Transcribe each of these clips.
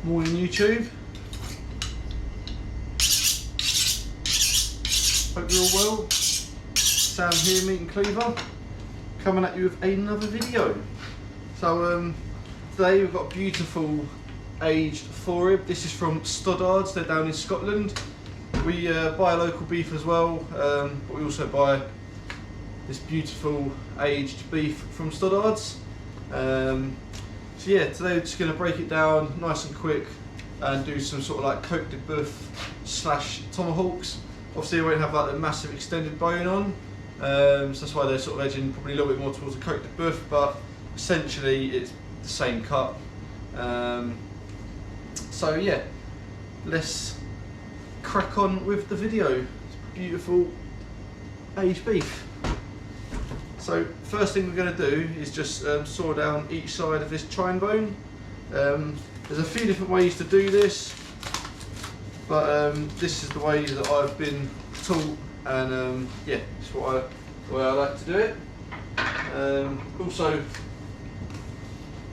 Morning YouTube. Hope you're all well. Sam here, Meat and Cleaver, coming at you with another video. So today we've got a beautiful aged forib. This is from Stoddards, they're down in Scotland. We buy local beef as well, but we also buy this beautiful aged beef from Stoddards. So yeah, today we're just going to break it down nice and quick and do some sort of like Côte de Boeuf slash tomahawks. Obviously, I won't have like the massive extended bone on, so that's why they're sort of edging probably a little bit more towards the Côte de Boeuf, but essentially it's the same cut. So yeah, let's crack on with the video. It's beautiful aged beef. So first thing we're going to do is just saw down each side of this chine bone. There's a few different ways to do this, but this is the way that I've been taught, and yeah, it's the way I like to do it. Also,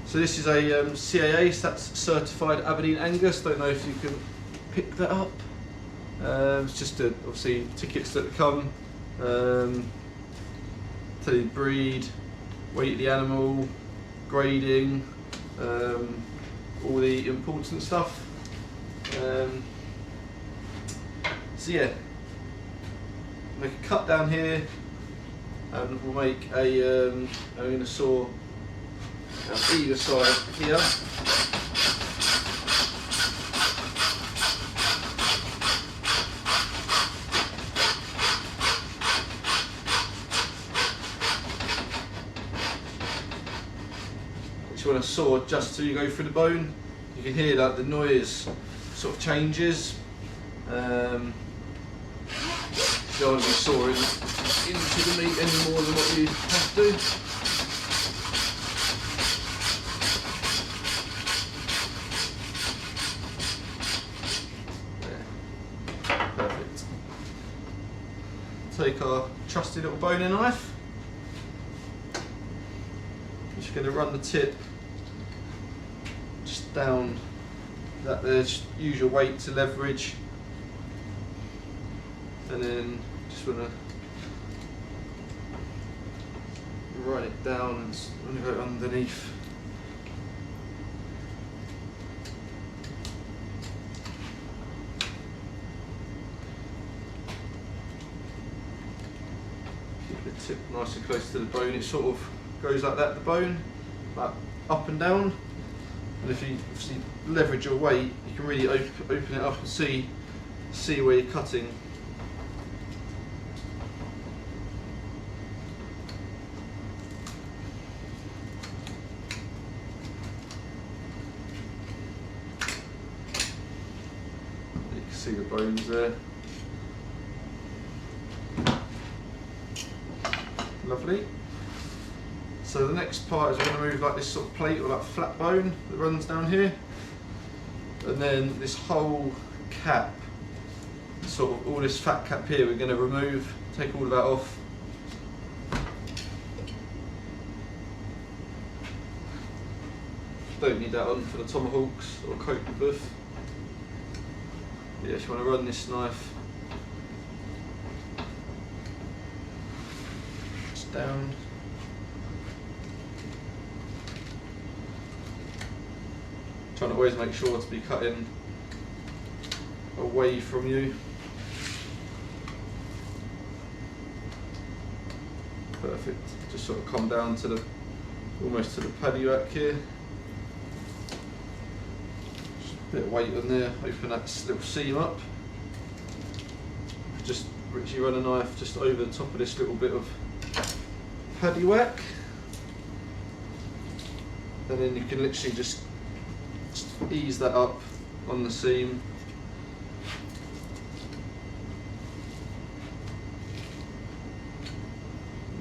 so this is a CAA, so that's Certified Aberdeen Angus. Don't know if you can pick that up. It's just obviously tickets that come. Tell you breed, weight of the animal, grading, all the important stuff. So yeah, make a cut down here, and we'll make a. I'm going to saw on either side here. You want to saw just till you go through the bone. You can hear that the noise sort of changes. You don't want to be sawing into the meat any more than what you have to. There. Perfect. Take our trusty little boning knife. I'm just going to run the tip down that there's use your weight to leverage, and then just want to run it down and I'm going to go underneath. Keep the tip nice and close to the bone. It sort of goes like that, the bone, like up and down. And if you obviously leverage your weight, you can really open it up and see where you're cutting. You can see the bones there. Lovely. So the next part is we're going to move like this sort of plate or like flat bone that runs down here, and then this whole cap, sort of all this fat cap here, we're going to remove, take all of that off. Don't need that on for the tomahawks or Côte de Boeuf. Yeah, just want to run this knife just down. Trying to always make sure to be cutting away from you. Perfect. Just sort of come down to the almost to the paddy rack here. Just a bit of weight on there. Open that little seam up. Just literally run a knife just over the top of this little bit of paddy whack, and then you can literally just ease that up on the seam.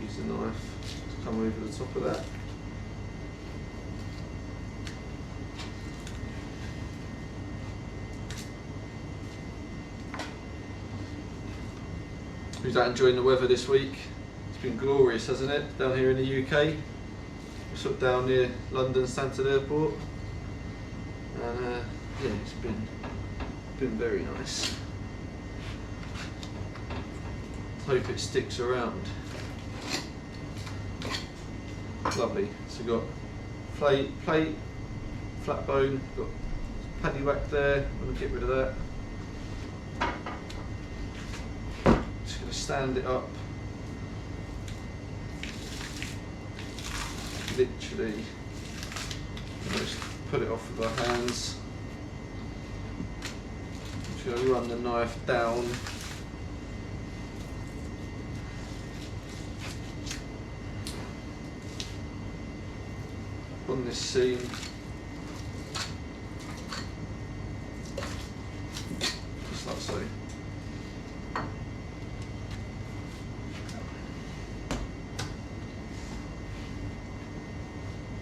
Use the knife to come over the top of that. Who's out enjoying the weather this week? It's been glorious, hasn't it, down here in the UK? We're sort of down near London Stansted Airport, and yeah, it's been very nice. Hope it sticks around. Lovely. So we've got plate, flat bone, got paddy whack there. I'm going to get rid of that. Just going to stand it up. Literally, just put it off with our hands. I'm just going to run the knife down. On this seam. Just like so.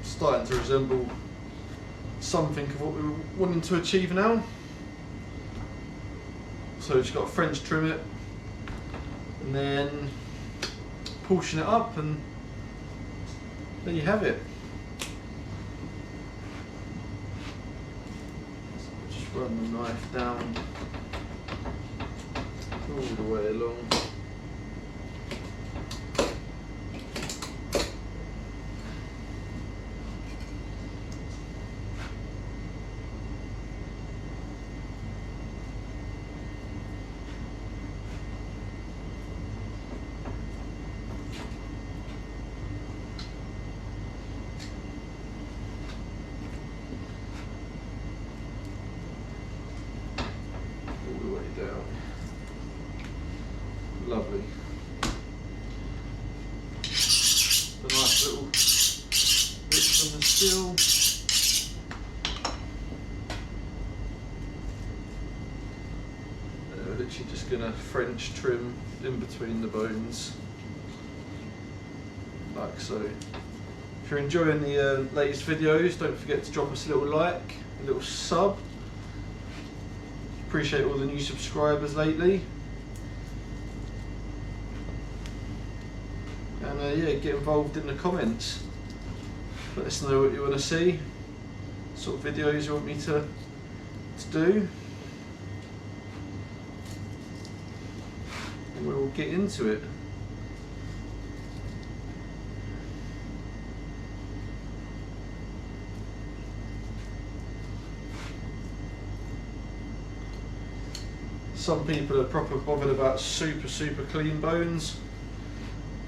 Starting to resemble something of what we were wanting to achieve now. So just got to French trim it and then portion it up, and there you have it. Just run the knife down all the way along. Down. Lovely. A nice little bit from the steel. We're literally just going to French trim in between the bones, like so. If you're enjoying the latest videos, don't forget to drop us a little like, a little sub. Appreciate all the new subscribers lately, and yeah, get involved in the comments. Let us know what you want to see, what sort of videos you want me to do, and we'll get into it. Some people are proper bothered about super clean bones.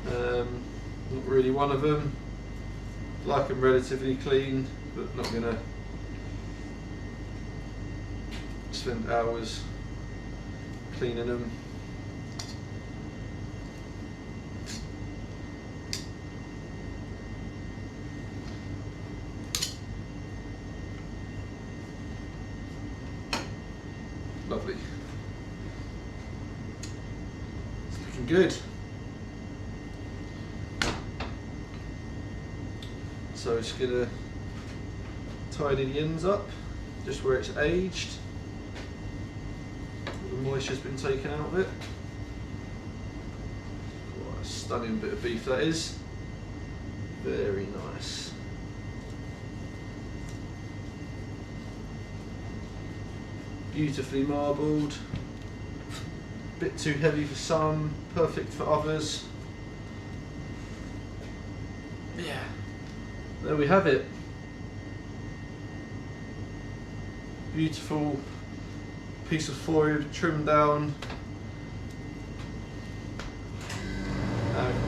Not really one of them. Like them relatively clean, but not gonna spend hours cleaning them. Lovely. Good. So it's gonna tidy the ends up, just where it's aged. All the moisture's been taken out of it. What a stunning bit of beef that is. Very nice. Beautifully marbled. Bit too heavy for some, perfect for others. Yeah, there we have it. Beautiful piece of foil trimmed down.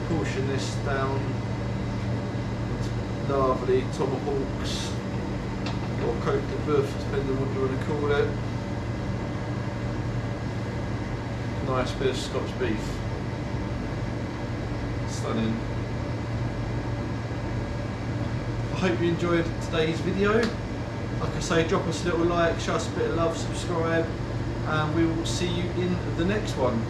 Portion this down into lovely tomahawks or cote de boeuf, depending on what you want to call it. Nice bit of Scotch beef. Stunning. I hope you enjoyed today's video. Like I say, drop us a little like, show us a bit of love, subscribe, and we will see you in the next one.